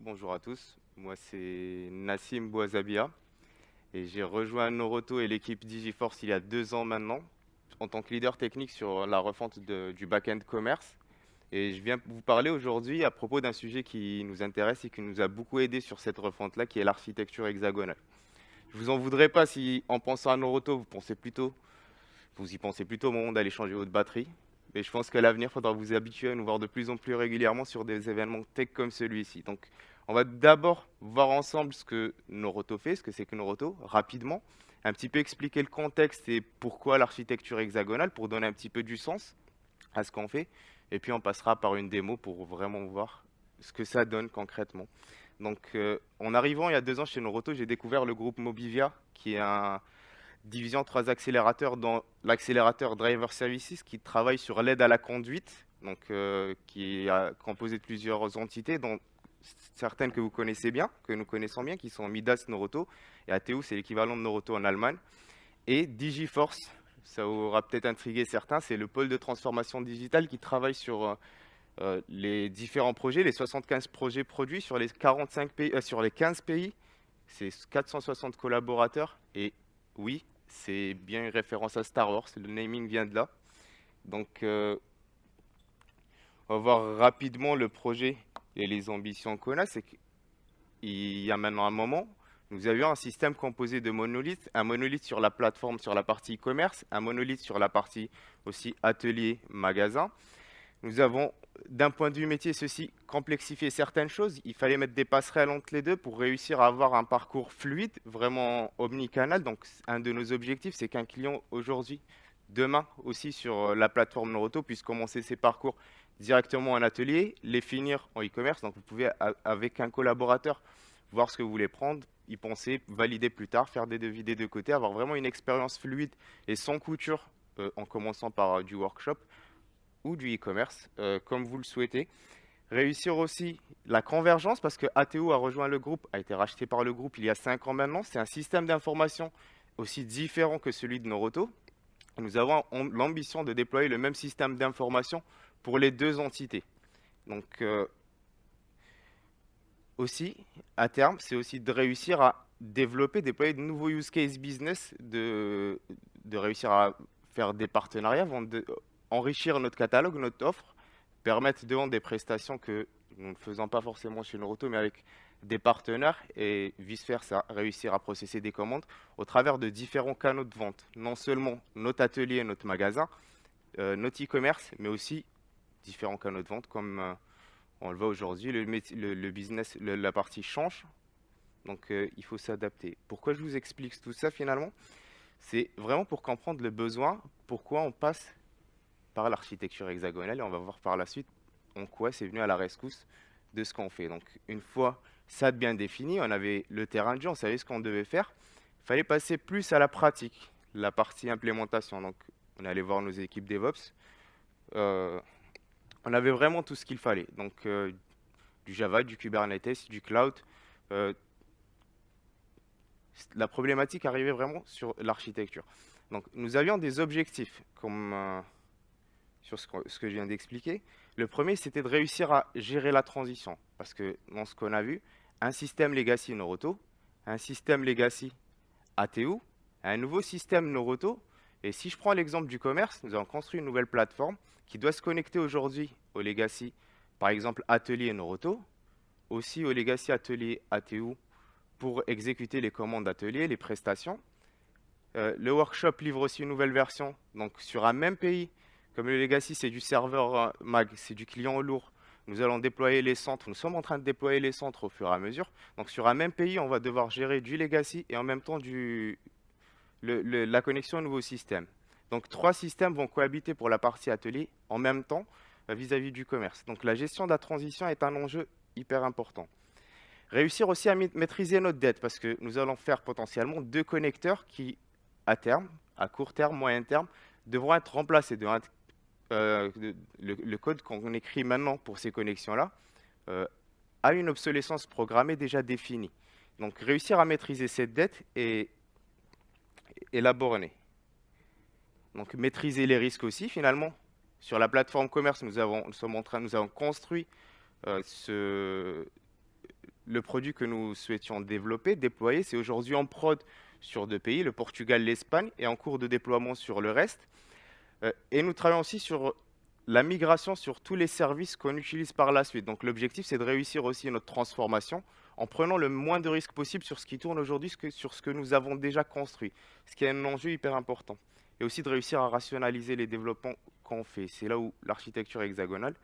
Bonjour à tous, moi c'est Nassim Bouazabia et j'ai rejoint Noroto et l'équipe Digiforce il y a 2 ans maintenant en tant que leader technique sur la refonte du back-end commerce. Et je viens vous parler aujourd'hui à propos d'un sujet qui nous intéresse et qui nous a beaucoup aidé sur cette refonte-là, qui est l'architecture hexagonale. Je vous en voudrais pas si en pensant à Noroto, vous y pensez plutôt au moment d'aller changer votre batterie. Mais je pense qu'à l'avenir, il faudra vous habituer à nous voir de plus en plus régulièrement sur des événements tech comme celui-ci. Donc, on va d'abord voir ensemble ce que Noroto fait, ce que c'est que Noroto, rapidement. Un petit peu expliquer le contexte et pourquoi l'architecture hexagonale, pour donner un petit peu du sens à ce qu'on fait. Et puis, on passera par une démo pour vraiment voir ce que ça donne concrètement. Donc, en arrivant il y a 2 ans chez Noroto, j'ai découvert le groupe Mobivia, qui est un division 3 accélérateurs dans l'accélérateur Driver Services qui travaille sur l'aide à la conduite, donc qui est composé de plusieurs entités, dont certaines que vous connaissez bien, que nous connaissons bien, qui sont Midas Noroto, et ATU, c'est l'équivalent de Noroto en Allemagne, et Digiforce, ça aura peut-être intrigué certains, c'est le pôle de transformation digitale qui travaille sur les différents projets, les 75 projets produits sur les 45 pays, sur les 15 pays, c'est 460 collaborateurs, et oui, c'est bien une référence à Star Wars, le naming vient de là. Donc, on va voir rapidement le projet et les ambitions qu'on a. C'est qu'il y a maintenant un moment, nous avions un système composé de monolithes, un monolithe sur la plateforme, sur la partie e-commerce, un monolithe sur la partie aussi atelier, magasin. Nous avons, d'un point de vue métier, ceci complexifié certaines choses. Il fallait mettre des passerelles entre les deux pour réussir à avoir un parcours fluide, vraiment omnicanal. Donc, un de nos objectifs, c'est qu'un client aujourd'hui, demain aussi sur la plateforme Noroto, puisse commencer ses parcours directement en atelier, les finir en e-commerce. Donc, vous pouvez, avec un collaborateur, voir ce que vous voulez prendre, y penser, valider plus tard, faire des devis des deux côtés, avoir vraiment une expérience fluide et sans couture, en commençant par du workshop ou du e-commerce, comme vous le souhaitez. Réussir aussi la convergence, parce que ATO a rejoint le groupe, a été racheté par le groupe il y a 5 ans maintenant. C'est un système d'information aussi différent que celui de Noroto. Nous avons l'ambition de déployer le même système d'information pour les deux entités. Donc, aussi, à terme, c'est aussi de réussir à développer, déployer de nouveaux use case business, de réussir à faire des partenariats, enrichir notre catalogue, notre offre, permettre de vendre des prestations que nous ne faisons pas forcément chez Noroto, mais avec des partenaires et vice-versa, réussir à processer des commandes au travers de différents canaux de vente. Non seulement notre atelier, notre magasin, notre e-commerce, mais aussi différents canaux de vente comme on le voit aujourd'hui, le business, la partie change, donc il faut s'adapter. Pourquoi je vous explique tout ça finalement? C'est vraiment pour comprendre le besoin, pourquoi on passe par l'architecture hexagonale, et on va voir par la suite en quoi c'est venu à la rescousse de ce qu'on fait. Donc une fois ça bien défini, on avait le terrain de jeu, on savait ce qu'on devait faire, il fallait passer plus à la pratique, la partie implémentation. Donc on allait voir nos équipes DevOps. Euh, on avait vraiment tout ce qu'il fallait. Donc du Java, du Kubernetes, du cloud. Euh, la problématique arrivait vraiment sur l'architecture. Donc, nous avions des objectifs, comme sur ce que je viens d'expliquer. Le premier, c'était de réussir à gérer la transition. Parce que dans ce qu'on a vu, un système legacy Noroto, un système legacy ATU, un nouveau système Noroto. Et si je prends l'exemple du commerce, nous avons construit une nouvelle plateforme qui doit se connecter aujourd'hui au legacy, par exemple, Atelier Noroto, aussi au legacy Atelier ATU pour exécuter les commandes d'atelier, les prestations. Le workshop livre aussi une nouvelle version, donc sur un même pays. Comme le legacy, c'est du serveur MAG, c'est du client au lourd. Nous allons déployer les centres, nous sommes en train de déployer les centres au fur et à mesure. Donc sur un même pays, on va devoir gérer du legacy et en même temps la connexion au nouveau système. Donc 3 systèmes vont cohabiter pour la partie atelier en même temps vis-à-vis du commerce. Donc la gestion de la transition est un enjeu hyper important. Réussir aussi à maîtriser notre dette, parce que nous allons faire potentiellement 2 connecteurs qui, à terme, à court terme, moyen terme, devront être remplacés. Le code qu'on écrit maintenant pour ces connexions-là euh, a une obsolescence programmée déjà définie. Donc réussir à maîtriser cette dette et élaborer. Donc maîtriser les risques aussi finalement. Sur la plateforme commerce, nous avons construit ce, le produit que nous souhaitions développer, déployer, c'est aujourd'hui en prod sur 2 pays, le Portugal, l'Espagne, et en cours de déploiement sur le reste. Et nous travaillons aussi sur la migration sur tous les services qu'on utilise par la suite. Donc l'objectif, c'est de réussir aussi notre transformation en prenant le moins de risques possible sur ce qui tourne aujourd'hui, sur ce que nous avons déjà construit, ce qui est un enjeu hyper important. Et aussi de réussir à rationaliser les développements qu'on fait. C'est là où l'architecture hexagonale,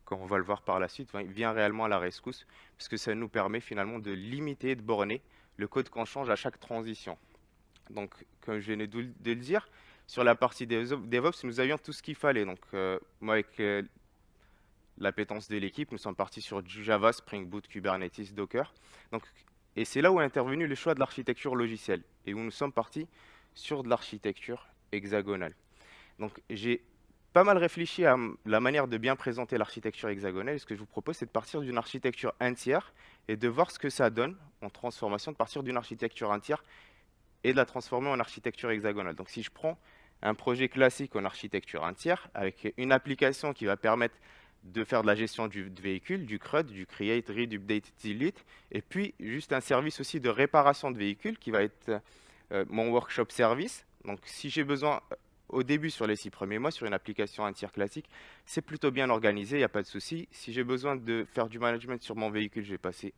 comme on va le voir par la suite, vient réellement à la rescousse, parce que ça nous permet finalement de limiter, de borner le code qu'on change à chaque transition. Donc, comme je venais de le dire, sur la partie DevOps, nous avions tout ce qu'il fallait. Donc, moi, avec l'appétence de l'équipe, nous sommes partis sur du Java, Spring Boot, Kubernetes, Docker. Donc, et c'est là où est intervenu le choix de l'architecture logicielle et où nous sommes partis sur de l'architecture hexagonale. Donc, j'ai pas mal réfléchi à la manière de bien présenter l'architecture hexagonale. Et ce que je vous propose, c'est de partir d'une architecture entière et de voir ce que ça donne en transformation, de partir d'une architecture entière et de la transformer en architecture hexagonale. Donc, si je prends un projet classique en architecture entière, avec une application qui va permettre de faire de la gestion du véhicule, du CRUD, du Create, Read, Update, Delete, et puis juste un service aussi de réparation de véhicules qui va être mon workshop service. Donc, si j'ai besoin, au début, sur les 6 premiers mois, sur une application entière classique, c'est plutôt bien organisé, il n'y a pas de souci. Si j'ai besoin de faire du management sur mon véhicule, je vais passer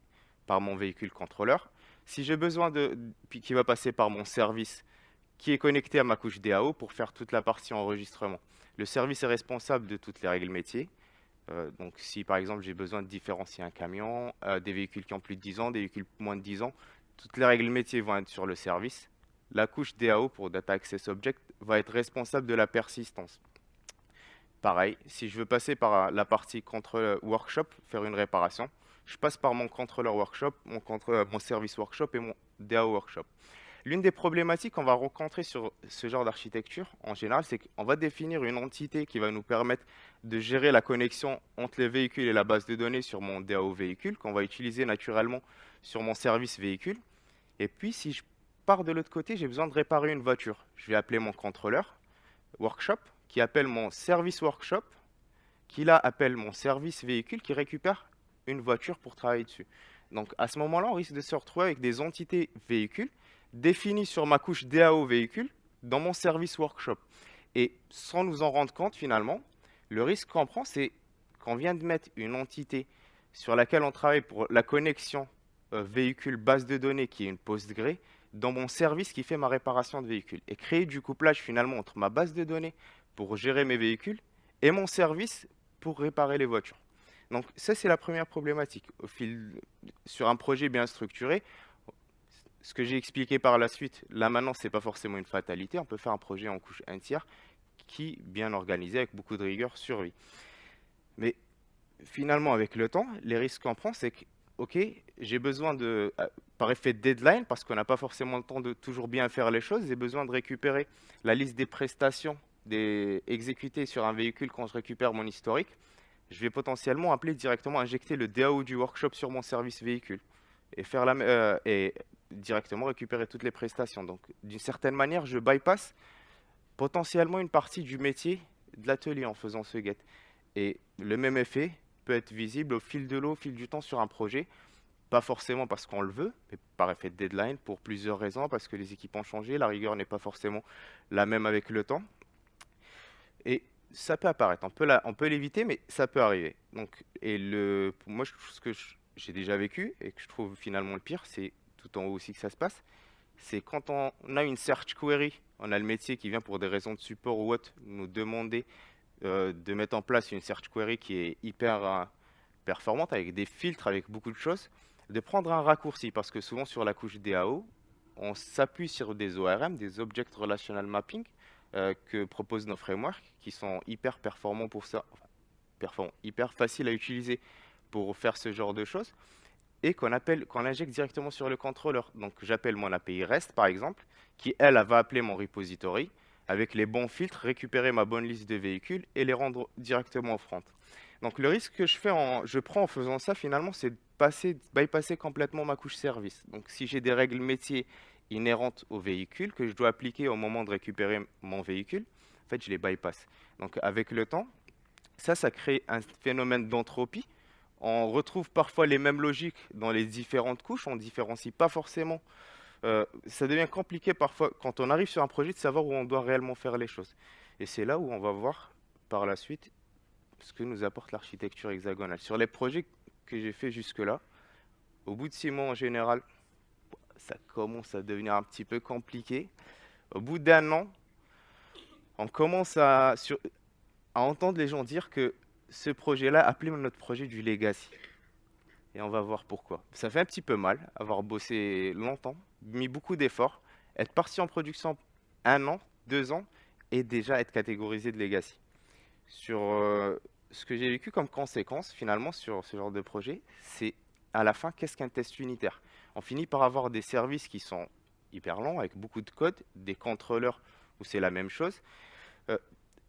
par mon véhicule contrôleur. Si j'ai besoin qui va passer par mon service qui est connecté à ma couche DAO pour faire toute la partie enregistrement. Le service est responsable de toutes les règles métiers. Donc si par exemple j'ai besoin de différencier un camion, des véhicules qui ont plus de 10 ans, des véhicules moins de 10 ans, toutes les règles métiers vont être sur le service. La couche DAO pour Data Access Object va être responsable de la persistance. Pareil, si je veux passer par la partie contrôleur workshop, faire une réparation, je passe par mon contrôleur workshop, mon service workshop et mon DAO workshop. L'une des problématiques qu'on va rencontrer sur ce genre d'architecture, en général, c'est qu'on va définir une entité qui va nous permettre de gérer la connexion entre les véhicules et la base de données sur mon DAO véhicule, qu'on va utiliser naturellement sur mon service véhicule. Et puis, si je pars de l'autre côté, j'ai besoin de réparer une voiture. Je vais appeler mon contrôleur workshop, qui appelle mon service workshop, qui là appelle mon service véhicule, qui récupère une voiture pour travailler dessus. Donc, à ce moment-là, on risque de se retrouver avec des entités véhicules définies sur ma couche DAO véhicule dans mon service workshop. Et sans nous en rendre compte, finalement, le risque qu'on prend, c'est qu'on vient de mettre une entité sur laquelle on travaille pour la connexion véhicule base de données, qui est une Postgre, dans mon service qui fait ma réparation de véhicule. Et créer du couplage, finalement, entre ma base de données pour gérer mes véhicules et mon service pour réparer les voitures. Donc ça, c'est la première problématique. Sur un projet bien structuré, ce que j'ai expliqué par la suite, là maintenant, ce n'est pas forcément une fatalité. On peut faire un projet en couche entière qui, bien organisé, avec beaucoup de rigueur, survit. Mais finalement, avec le temps, les risques qu'on prend, c'est que, OK, j'ai besoin de, par effet de deadline, parce qu'on n'a pas forcément le temps de toujours bien faire les choses, j'ai besoin de récupérer la liste des prestations exécutées sur un véhicule quand je récupère mon historique. Je vais potentiellement appeler directement, injecter le DAO du workshop sur mon service véhicule et, et directement récupérer toutes les prestations. Donc, d'une certaine manière, je bypass potentiellement une partie du métier de l'atelier en faisant ce get. Et le même effet peut être visible au fil de l'eau, au fil du temps sur un projet, pas forcément parce qu'on le veut, mais par effet de deadline, pour plusieurs raisons, parce que les équipes ont changé, la rigueur n'est pas forcément la même avec le temps. Et ça peut apparaître, on peut l'éviter, mais ça peut arriver. Donc, pour moi, ce que j'ai déjà vécu et que je trouve finalement le pire, c'est tout en haut aussi que ça se passe, c'est quand on a une search query, on a le métier qui vient pour des raisons de support ou autre, nous demander de mettre en place une search query qui est hyper performante, avec des filtres, avec beaucoup de choses, de prendre un raccourci, parce que souvent sur la couche DAO, on s'appuie sur des ORM, des Object Relational Mapping, que proposent nos frameworks, qui sont hyper performants pour ça, enfin, hyper faciles à utiliser pour faire ce genre de choses, et qu'on injecte directement sur le contrôleur. Donc j'appelle mon API REST par exemple, qui elle va appeler mon repository, avec les bons filtres, récupérer ma bonne liste de véhicules et les rendre directement au front. Donc le risque que je prends en faisant ça finalement, c'est de bypasser complètement ma couche service. Donc si j'ai des règles métiers inhérentes au véhicule que je dois appliquer au moment de récupérer mon véhicule, en fait je les bypasse. Donc avec le temps, ça crée un phénomène d'entropie On retrouve parfois les mêmes logiques dans les différentes couches, on ne différencie pas forcément. Ça devient compliqué parfois quand on arrive sur un projet de savoir où on doit réellement faire les choses. Et c'est là où on va voir par la suite ce que nous apporte l'architecture hexagonale. Sur les projets que j'ai fait jusque-là, au bout de 6 mois en général, ça commence à devenir un petit peu compliqué. Au bout d'un an, on commence à entendre les gens dire que ce projet-là, appelez notre projet du legacy. Et on va voir pourquoi. Ça fait un petit peu mal, avoir bossé longtemps, mis beaucoup d'efforts, être parti en production 1 an, 2 ans, et déjà être catégorisé de legacy. Sur ce que j'ai vécu comme conséquence, finalement, sur ce genre de projet, c'est à la fin, qu'est-ce qu'un test unitaire? On finit par avoir des services qui sont hyper longs, avec beaucoup de code, des contrôleurs où c'est la même chose. Euh,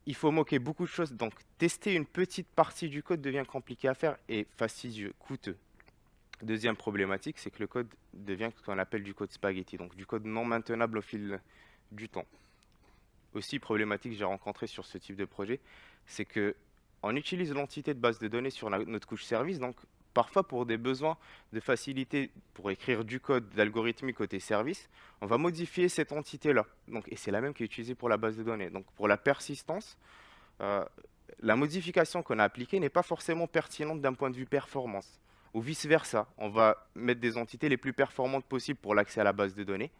il faut moquer beaucoup de choses, donc tester une petite partie du code devient compliqué à faire et fastidieux, coûteux. Deuxième problématique, c'est que le code devient ce qu'on appelle du code spaghetti, donc du code non maintenable au fil du temps. Aussi problématique que j'ai rencontré sur ce type de projet, c'est que on utilise l'entité de base de données sur notre couche service, donc parfois pour des besoins de facilité pour écrire du code d'algorithmique côté service, on va modifier cette entité-là. Et c'est la même qui est utilisée pour la base de données. Donc pour la persistance, euh, la modification qu'on a appliquée n'est pas forcément pertinente d'un point de vue performance. Ou vice-versa, on va mettre des entités les plus performantes possibles pour l'accès à la base de données.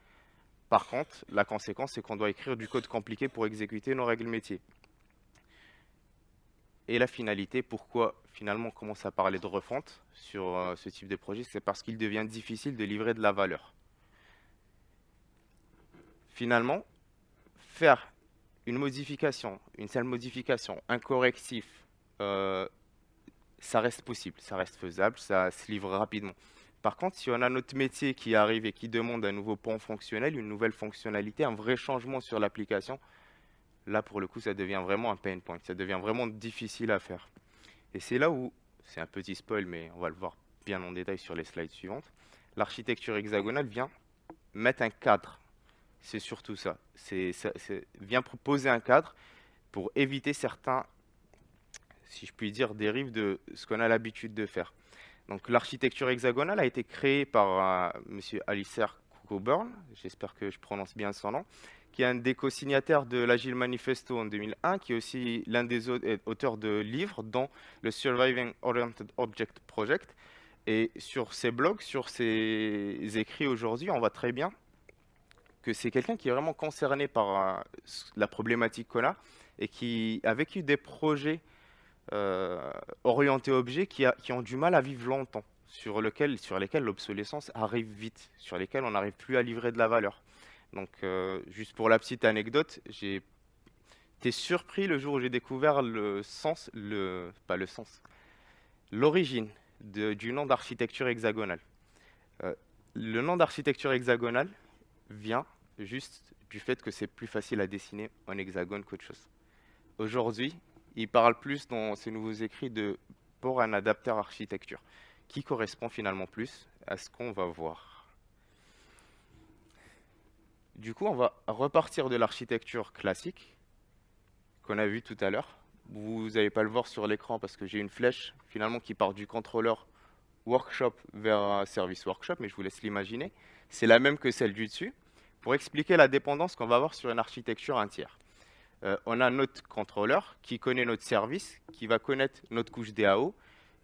Par contre, la conséquence, c'est qu'on doit écrire du code compliqué pour exécuter nos règles métiers. Et la finalité, pourquoi finalement on commence à parler de refonte sur ce type de projet, c'est parce qu'il devient difficile de livrer de la valeur. Finalement, faire une modification, une seule modification, un correctif, euh, ça reste possible, ça reste faisable, ça se livre rapidement. Par contre, si on a notre métier qui arrive et qui demande un nouveau pan fonctionnel, une nouvelle fonctionnalité, un vrai changement sur l'application, là pour le coup, ça devient vraiment un pain point, ça devient vraiment difficile à faire. Et c'est là où, c'est un petit spoil, mais on va le voir bien en détail sur les slides suivantes, l'architecture hexagonale vient mettre un cadre. C'est surtout ça. Vient proposer un cadre pour éviter certains, si je puis dire, dérives de ce qu'on a l'habitude de faire. Donc l'architecture hexagonale a été créée par monsieur Alistair Cockburn, j'espère que je prononce bien son nom, qui est un des co-signataires de l'Agile Manifesto en 2001, qui est aussi l'un des auteurs de livres, dont le Surviving Oriented Object Project. Et sur ses blogs, sur ses écrits aujourd'hui, on voit très bien que c'est quelqu'un qui est vraiment concerné par la problématique qu'on a et qui a vécu des projets orientés objets qui ont du mal à vivre longtemps, sur lesquels l'obsolescence arrive vite, sur lesquels on n'arrive plus à livrer de la valeur. Donc, juste pour la petite anecdote, j'ai été surpris le jour où j'ai découvert l'origine du nom d'architecture hexagonale. Le nom d'architecture hexagonale vient juste du fait que c'est plus facile à dessiner en hexagone qu'autre chose. Aujourd'hui, il parle plus dans ses nouveaux écrits de pour un adapteur architecture, qui correspond finalement plus à ce qu'on va voir. Du coup, on va repartir de l'architecture classique qu'on a vue tout à l'heure. Vous n'allez pas le voir sur l'écran parce que j'ai une flèche finalement qui part du contrôleur workshop vers service workshop, mais je vous laisse l'imaginer. C'est la même que celle du dessus pour expliquer la dépendance qu'on va avoir sur une architecture entière. On a notre contrôleur qui connaît notre service, qui va connaître notre couche DAO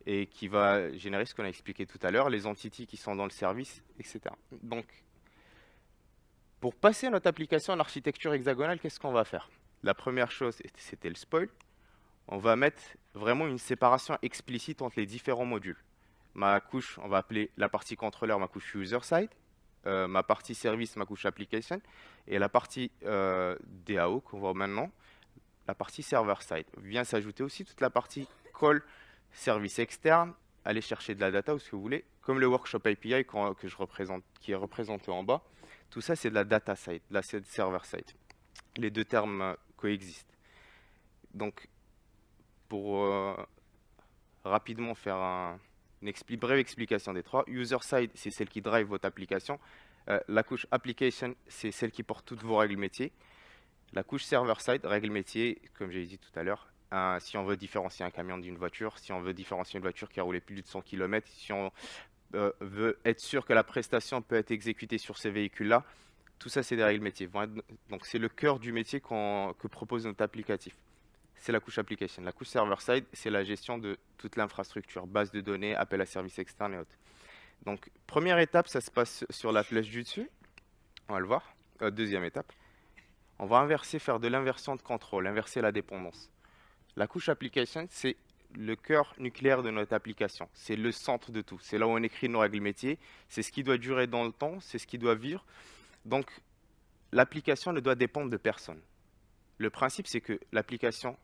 et qui va générer ce qu'on a expliqué tout à l'heure, les entités qui sont dans le service, etc. Donc, pour passer notre application en architecture hexagonale, qu'est-ce qu'on va faire? La première chose, c'était le spoil, on va mettre vraiment une séparation explicite entre les différents modules. Ma couche, on va appeler la partie contrôleur ma couche user-side, ma partie service, ma couche application, et la partie DAO qu'on voit maintenant, la partie server-side. Vient s'ajouter aussi toute la partie call, service externe, aller chercher de la data ou ce que vous voulez, comme le workshop API que je représente, qui est représenté en bas. Tout ça, c'est de la data side, de la server-side. Les deux termes coexistent. Donc, pour rapidement faire une brève explication des trois. User side, c'est celle qui drive votre application. La couche application, c'est celle qui porte toutes vos règles métiers. La couche server side, règles métiers, comme j'ai dit tout à l'heure, si on veut différencier un camion d'une voiture, si on veut différencier une voiture qui a roulé plus de 100 km, si on veut être sûr que la prestation peut être exécutée sur ces véhicules-là, tout ça, c'est des règles métiers. Donc, c'est le cœur du métier que propose notre applicatif. C'est la couche application. La couche server-side, c'est la gestion de toute l'infrastructure, base de données, appel à services externes et autres. Donc, première étape, ça se passe sur la flèche du dessus. On va le voir. Deuxième étape, on va faire de l'inversion de contrôle, inverser la dépendance. La couche application, c'est le cœur nucléaire de notre application. C'est le centre de tout. C'est là où on écrit nos règles métiers. C'est ce qui doit durer dans le temps. C'est ce qui doit vivre. Donc, l'application ne doit dépendre de personne. Le principe, c'est que l'application,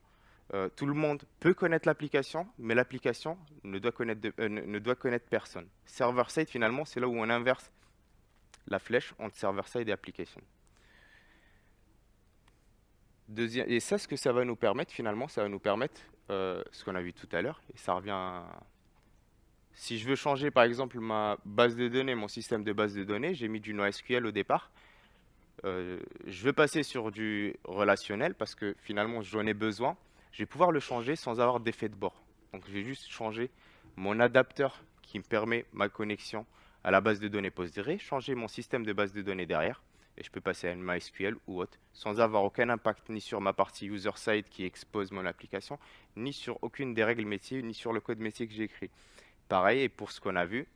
tout le monde peut connaître l'application, mais l'application ne doit connaître personne. Server-side, finalement, c'est là où on inverse la flèche entre server-side et application. Et ça, ce que ça va nous permettre, finalement, ça va nous permettre ce qu'on a vu tout à l'heure, et ça revient si je veux changer, par exemple, ma base de données, mon système de base de données, j'ai mis du NoSQL au départ. Je veux passer sur du relationnel parce que finalement, j'en ai besoin. Je vais pouvoir le changer sans avoir d'effet de bord. Donc, je vais juste changer mon adapteur qui me permet ma connexion à la base de données Postgre, changer mon système de base de données derrière, et je peux passer à une MySQL ou autre, sans avoir aucun impact ni sur ma partie user-side qui expose mon application, ni sur aucune des règles métiers, ni sur le code métier que j'ai écrit. Pareil, et pour ce qu'on a vu,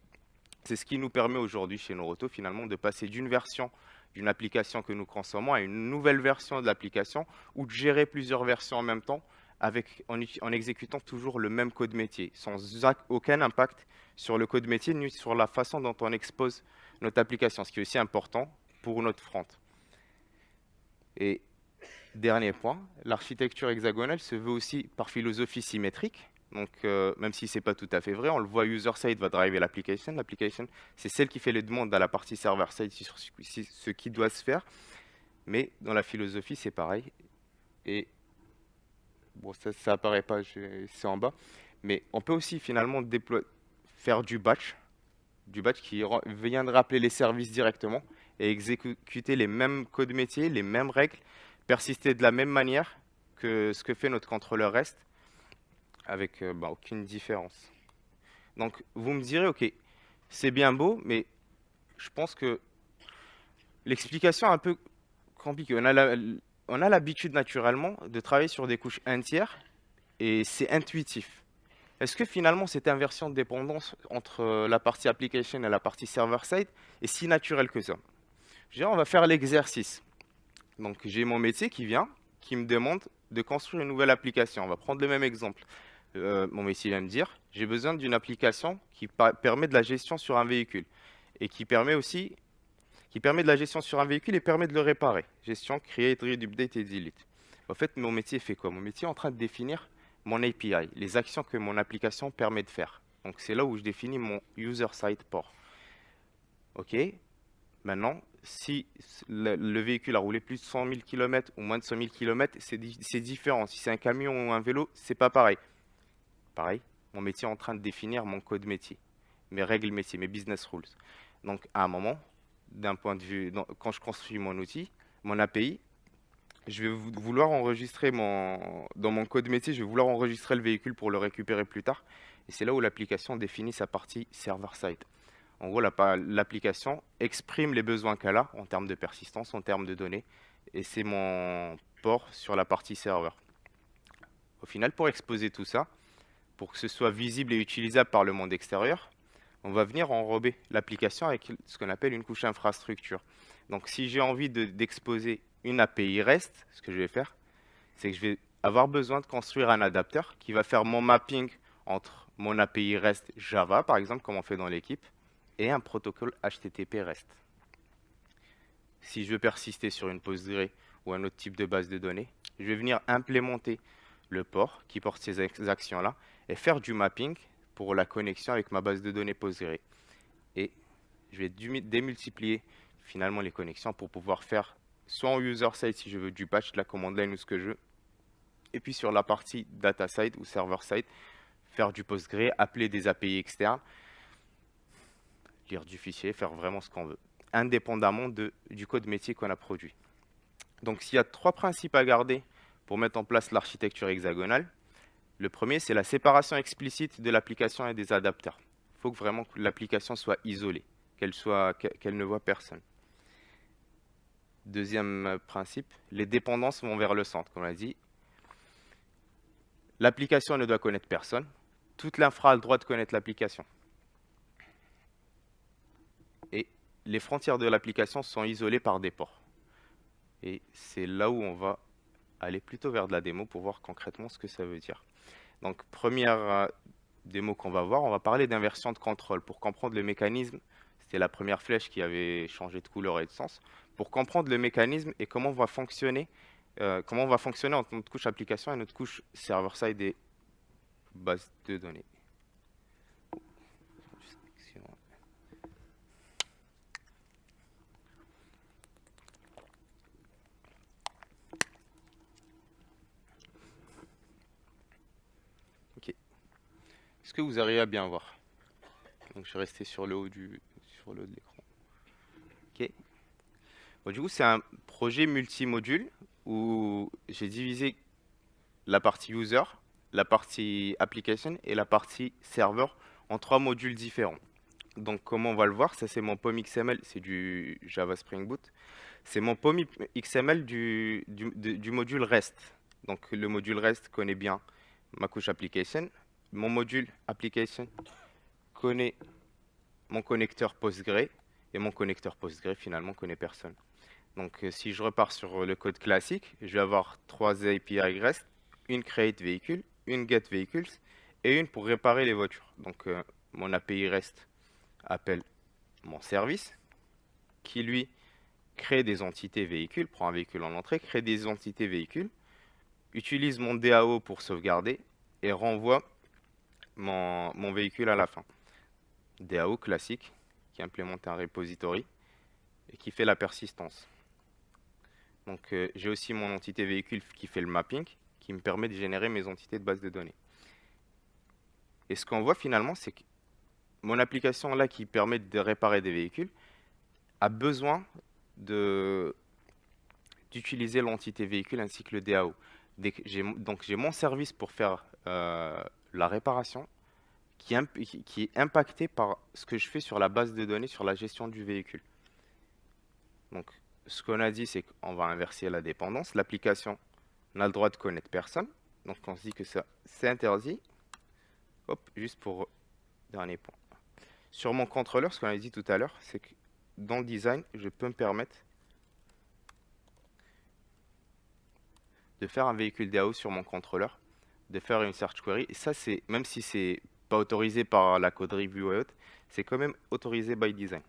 c'est ce qui nous permet aujourd'hui chez Noroto finalement de passer d'une version d'une application que nous consommons à une nouvelle version de l'application ou de gérer plusieurs versions en même temps en exécutant toujours le même code métier, sans aucun impact sur le code métier ni sur la façon dont on expose notre application, ce qui est aussi important pour notre front. Et dernier point, l'architecture hexagonale se veut aussi par philosophie symétrique. Donc, même si ce n'est pas tout à fait vrai, on le voit, user-side va driver l'application. L'application, c'est celle qui fait les demandes à la partie server-side sur ce qui doit se faire. Mais dans la philosophie, c'est pareil. Et bon, ça apparaît pas, c'est en bas. Mais on peut aussi finalement faire du batch qui vient de rappeler les services directement et exécuter les mêmes codes métiers, les mêmes règles, persister de la même manière que ce que fait notre contrôleur REST, avec aucune différence. Donc, vous me direz, ok, c'est bien beau, mais je pense que l'explication est un peu compliquée. On a l'habitude naturellement de travailler sur des couches entières et c'est intuitif. Est-ce que finalement cette inversion de dépendance entre la partie application et la partie server-side est si naturelle que ça? Je dirais, on va faire l'exercice. Donc, j'ai mon métier qui vient, qui me demande de construire une nouvelle application. On va prendre le même exemple. Mon métier vient me dire, j'ai besoin d'une application qui permet de la gestion sur un véhicule et qui permet de la gestion sur un véhicule et permet de le réparer. Gestion, create, read, update et delete. En fait, mon métier fait quoi? Mon métier est en train de définir mon API, les actions que mon application permet de faire. Donc, c'est là où je définis mon user-side port. OK. Maintenant, si le véhicule a roulé plus de 100 000 km ou moins de 100 000 km, c'est différent. Si c'est un camion ou un vélo, c'est pas pareil. Pareil, mon métier est en train de définir mon code métier, mes règles métiers, mes business rules. Donc, à un moment, d'un point de vue, quand je construis mon outil, mon API, je vais vouloir enregistrer dans mon code métier, je vais vouloir enregistrer le véhicule pour le récupérer plus tard. Et c'est là où l'application définit sa partie server-side. En gros, l'application exprime les besoins qu'elle a en termes de persistance, en termes de données. Et c'est mon port sur la partie serveur. Au final, pour exposer tout ça, pour que ce soit visible et utilisable par le monde extérieur, on va venir enrober l'application avec ce qu'on appelle une couche infrastructure. Donc, si j'ai envie d'exposer une API REST, ce que je vais faire, c'est que je vais avoir besoin de construire un adapteur qui va faire mon mapping entre mon API REST Java, par exemple, comme on fait dans l'équipe, et un protocole HTTP REST. Si je veux persister sur une Postgre ou un autre type de base de données, je vais venir implémenter le port qui porte ces actions-là et faire du mapping pour la connexion avec ma base de données Postgre. Et je vais démultiplier finalement les connexions pour pouvoir faire soit en user-side si je veux du batch, de la command line ou ce que je veux, et puis sur la partie data-side ou server-side, faire du Postgre, appeler des API externes, lire du fichier, faire vraiment ce qu'on veut, indépendamment du code métier qu'on a produit. Donc s'il y a trois principes à garder pour mettre en place l'architecture hexagonale. Le premier, c'est la séparation explicite de l'application et des adapteurs. Il faut que vraiment que l'application soit isolée, qu'elle ne voit personne. Deuxième principe, les dépendances vont vers le centre, comme on l'a dit. L'application ne doit connaître personne. Toute l'infra a le droit de connaître l'application. Et les frontières de l'application sont isolées par des ports. Et c'est là où on va aller plutôt vers de la démo pour voir concrètement ce que ça veut dire. Donc, première démo qu'on va voir, on va parler d'inversion de contrôle. Pour comprendre le mécanisme, c'était la première flèche qui avait changé de couleur et de sens. Pour comprendre le mécanisme et comment on va fonctionner entre notre couche application et notre couche server-side et base de données. Ok. Est-ce que vous arrivez à bien voir? Donc je vais rester sur le haut de l'écran. Ok. Bon, du coup, c'est un projet multimodule où j'ai divisé la partie user, la partie application et la partie serveur en 3 modules différents. Donc, comment on va le voir? Ça, c'est mon POM XML, c'est du Java Spring Boot. C'est mon POM XML du module REST. Donc, le module REST connaît bien ma couche application. Mon module application connaît mon connecteur Postgre. Et mon connecteur Postgre, finalement, connaît personne. Donc, si je repars sur le code classique, je vais avoir 3 API REST, une create véhicule, une get vehicles et une pour réparer les voitures. Donc, mon API REST appelle mon service qui, lui, crée des entités véhicules, prend un véhicule en entrée, crée des entités véhicules, utilise mon DAO pour sauvegarder et renvoie mon véhicule à la fin. DAO classique qui implémente un repository et qui fait la persistance. Donc, j'ai aussi mon entité véhicule qui fait le mapping, qui me permet de générer mes entités de base de données. Et ce qu'on voit finalement, c'est que mon application là qui permet de réparer des véhicules a besoin d'utiliser l'entité véhicule ainsi que le DAO. Donc, j'ai mon service pour faire la réparation qui est impacté par ce que je fais sur la base de données, sur la gestion du véhicule. Donc, ce qu'on a dit, c'est qu'on va inverser la dépendance. L'application n'a le droit de connaître personne. Donc, on se dit que ça, c'est interdit. Hop, juste pour dernier point. Sur mon contrôleur, ce qu'on a dit tout à l'heure, c'est que dans le design, je peux me permettre de faire un véhicule DAO sur mon contrôleur, de faire une search query. Et ça, c'est même si c'est pas autorisé par la code review et autres, c'est quand même autorisé by design.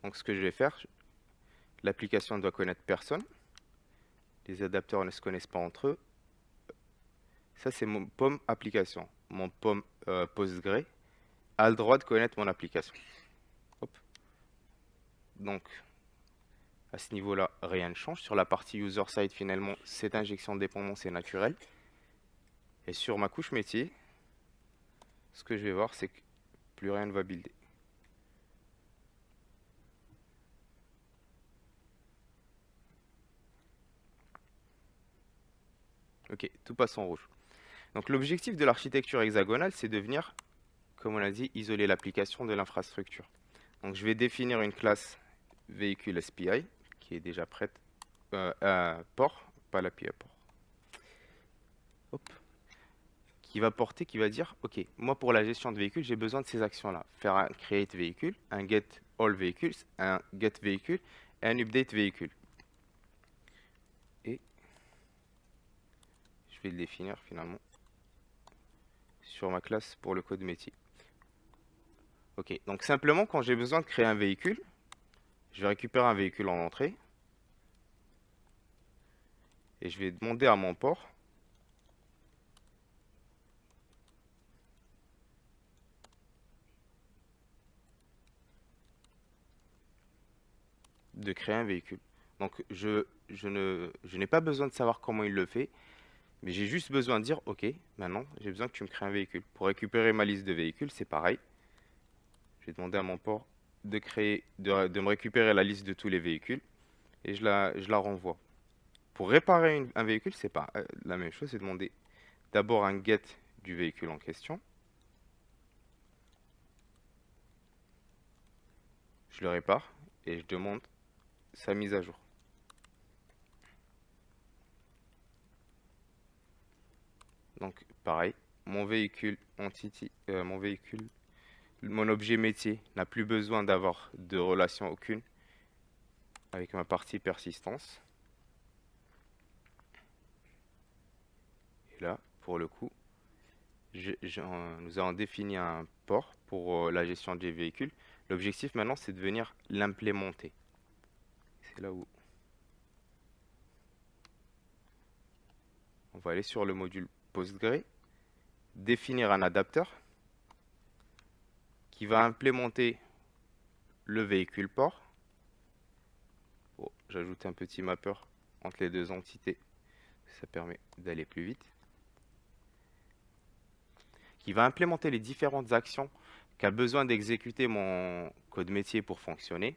Donc, ce que je vais faire, l'application ne doit connaître personne. Les adapteurs ne se connaissent pas entre eux. Ça, c'est mon POM application. Mon POM Postgre a le droit de connaître mon application. Hop. Donc, à ce niveau-là, rien ne change. Sur la partie user-side, finalement, cette injection de dépendance est naturelle. Et sur ma couche métier, ce que je vais voir, c'est que plus rien ne va builder. Ok, tout passe en rouge. Donc l'objectif de l'architecture hexagonale, c'est de venir, comme on l'a dit, isoler l'application de l'infrastructure. Donc je vais définir une classe véhicule SPI qui est déjà prête à port, pas l'API à port. Hop. Qui va dire, ok, moi pour la gestion de véhicule, j'ai besoin de ces actions-là. Faire un create véhicule, un get all vehicles, un get véhicule et un update véhicule. Et je vais le définir finalement sur ma classe pour le code métier. Ok, donc simplement quand j'ai besoin de créer un véhicule, je vais récupérer un véhicule en entrée et je vais demander à mon port de créer un véhicule. Donc je n'ai pas besoin de savoir comment il le fait, mais j'ai juste besoin de dire, ok, maintenant j'ai besoin que tu me crées un véhicule. Pour récupérer ma liste de véhicules, c'est pareil. Je vais demander à mon port de me récupérer la liste de tous les véhicules et je la renvoie. pour réparer un véhicule, c'est pas la même chose, c'est demander d'abord un get du véhicule en question. Je le répare et je demande sa mise à jour. Donc pareil, mon véhicule entity, mon objet métier n'a plus besoin d'avoir de relation aucune avec ma partie persistance. Et là, pour le coup, nous avons défini un port pour la gestion des véhicules. L'objectif maintenant, c'est de venir l'implémenter. C'est là où on va aller sur le module PostgreSQL, définir un adapteur qui va implémenter le véhicule port. Bon, j'ajoute un petit mapper entre les deux entités, ça permet d'aller plus vite. Qui va implémenter les différentes actions qu'a besoin d'exécuter mon code métier pour fonctionner.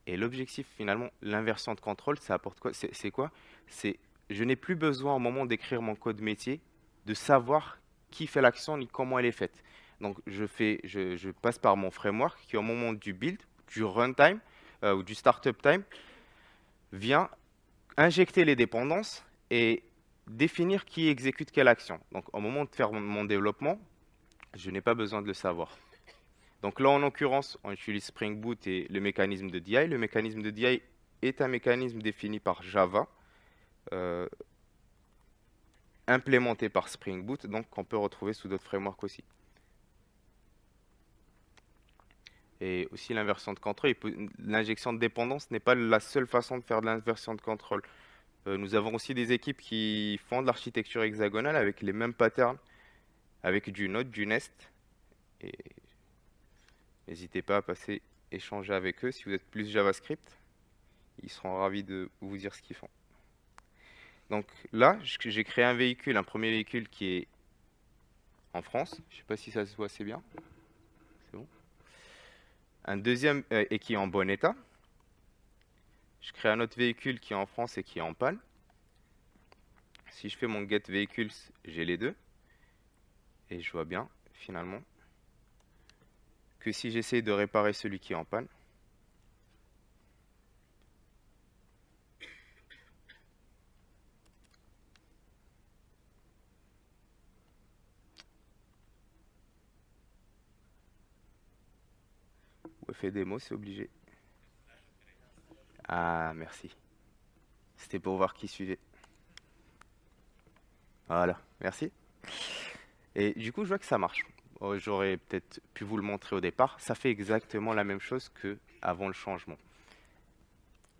Et l'objectif, finalement, l'inversion de contrôle, ça apporte quoi? C'est quoi? C'est je n'ai plus besoin, au moment d'écrire mon code métier, de savoir qui fait l'action ni comment elle est faite. Donc, je passe par mon framework qui, au moment du build, du runtime ou du startup time, vient injecter les dépendances et définir qui exécute quelle action. Donc, au moment de faire mon développement, je n'ai pas besoin de le savoir. Donc là, en l'occurrence, on utilise Spring Boot et le mécanisme de DI. Le mécanisme de DI est un mécanisme défini par Java, implémenté par Spring Boot, donc qu'on peut retrouver sous d'autres frameworks aussi. Et aussi l'inversion de contrôle, l'injection de dépendance n'est pas la seule façon de faire de l'inversion de contrôle. Nous avons aussi des équipes qui font de l'architecture hexagonale avec les mêmes patterns, avec du Node, du Nest. Et n'hésitez pas à passer échanger avec eux si vous êtes plus JavaScript. Ils seront ravis de vous dire ce qu'ils font. Donc là, j'ai créé un véhicule, un premier véhicule qui est en France. Je ne sais pas si ça se voit assez bien. C'est bon. Un deuxième et qui est en bon état. Je crée un autre véhicule qui est en France et qui est en panne. Si je fais mon get vehicles, j'ai les deux. Et je vois bien, finalement, que si j'essaie de réparer celui qui est en panne, ou fait démo, c'est obligé. Ah, merci. C'était pour voir qui suivait. Voilà, merci. Et du coup, je vois que ça marche. J'aurais peut-être pu vous le montrer au départ. Ça fait exactement la même chose qu'avant le changement.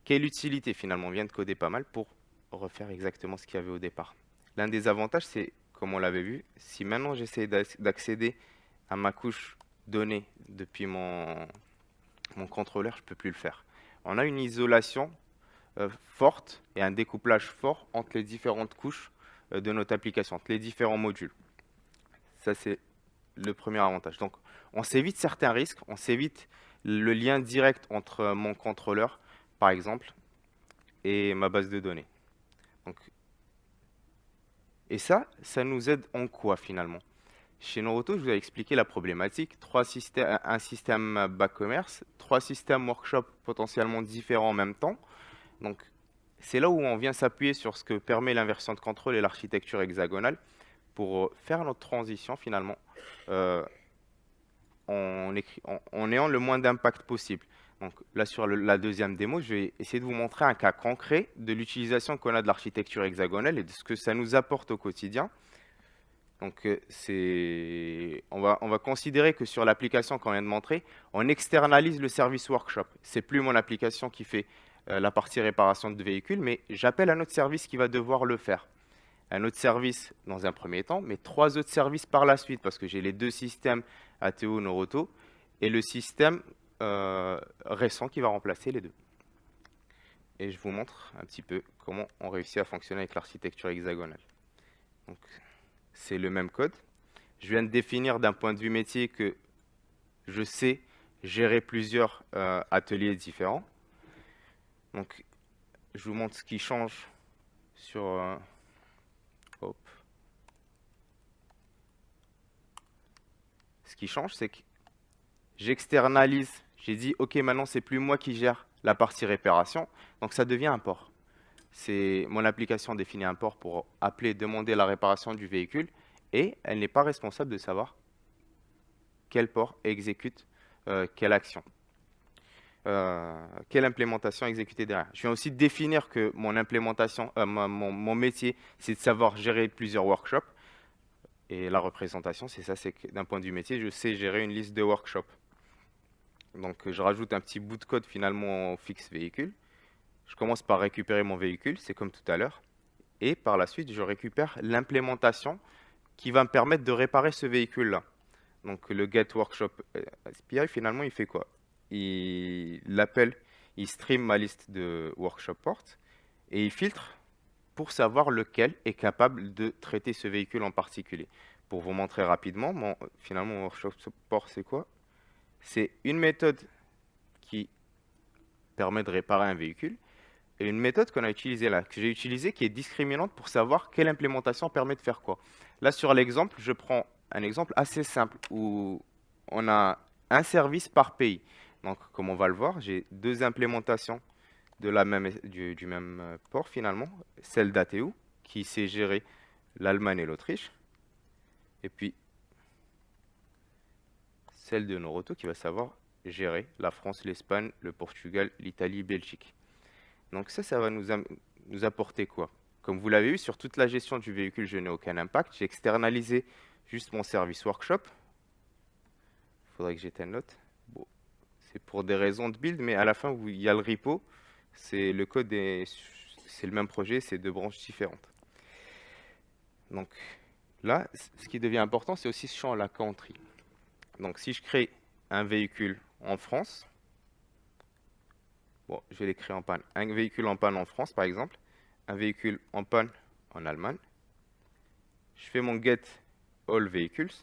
Quelle utilité finalement? On vient de coder pas mal pour refaire exactement ce qu'il y avait au départ. L'un des avantages, c'est, comme on l'avait vu, si maintenant j'essaie d'accéder à ma couche donnée depuis mon contrôleur, je ne peux plus le faire. On a une isolation forte et un découplage fort entre les différentes couches de notre application, entre les différents modules. Ça, c'est le premier avantage. Donc, on s'évite certains risques, on s'évite le lien direct entre mon contrôleur, par exemple, et ma base de données. Donc, et ça nous aide en quoi finalement? Chez Noroto, je vous ai expliqué la problématique. Un système back commerce, 3 systèmes workshop potentiellement différents en même temps. Donc, c'est là où on vient s'appuyer sur ce que permet l'inversion de contrôle et l'architecture hexagonale pour faire notre transition finalement en ayant le moins d'impact possible. Donc là, sur la deuxième démo, je vais essayer de vous montrer un cas concret de l'utilisation qu'on a de l'architecture hexagonale et de ce que ça nous apporte au quotidien. Donc on va considérer que sur l'application qu'on vient de montrer, on externalise le service workshop. C'est plus mon application qui fait la partie réparation de véhicules, mais j'appelle un autre service qui va devoir le faire. Un autre service dans un premier temps, mais 3 autres services par la suite, parce que j'ai les 2 systèmes ATO, Noroto, et le système récent qui va remplacer les 2. Et je vous montre un petit peu comment on réussit à fonctionner avec l'architecture hexagonale. Donc, c'est le même code. Je viens de définir d'un point de vue métier que je sais gérer plusieurs ateliers différents. Donc, je vous montre ce qui change sur... hop. Ce qui change, c'est que j'externalise. J'ai dit, OK, maintenant, c'est plus moi qui gère la partie réparation. Donc, ça devient un port. C'est mon application définit un port pour appeler, demander la réparation du véhicule. Et elle n'est pas responsable de savoir quel port exécute quelle action. Quelle implémentation exécuter derrière. Je viens aussi définir que mon implémentation, mon métier, c'est de savoir gérer plusieurs workshops. Et la représentation, c'est ça, c'est que d'un point de vue métier, je sais gérer une liste de workshops. Donc je rajoute un petit bout de code finalement fixe véhicule. Je commence par récupérer mon véhicule, c'est comme tout à l'heure. Et par la suite, je récupère l'implémentation qui va me permettre de réparer ce véhicule-là. Donc le get workshop API, finalement, il fait quoi? Il l'appelle, il stream ma liste de workshop ports et il filtre pour savoir lequel est capable de traiter ce véhicule en particulier. Pour vous montrer rapidement, finalement, mon workshop port, c'est quoi? C'est une méthode qui permet de réparer un véhicule et une méthode qu'on a utilisée là, que j'ai utilisée, qui est discriminante pour savoir quelle implémentation permet de faire quoi. Là, sur l'exemple, je prends un exemple assez simple où on a un service par pays. Donc, comme on va le voir, j'ai deux implémentations de du même port finalement, celle d'ATU qui sait gérer l'Allemagne et l'Autriche, et puis celle de Noroto qui va savoir gérer la France, l'Espagne, le Portugal, l'Italie, Belgique. Donc ça va nous apporter quoi? Comme vous l'avez vu, sur toute la gestion du véhicule, je n'ai aucun impact. J'ai externalisé juste mon service workshop. Il faudrait que j'éteigne l'autre. Bon, c'est pour des raisons de build, mais à la fin, où il y a le repo, c'est le code c'est le même projet, c'est deux branches différentes. Donc là, ce qui devient important, c'est aussi ce champ la country. Donc si je crée un véhicule en France, bon, je vais les créer en panne. Un véhicule en panne en France, par exemple, un véhicule en panne en Allemagne. Je fais mon get all vehicles.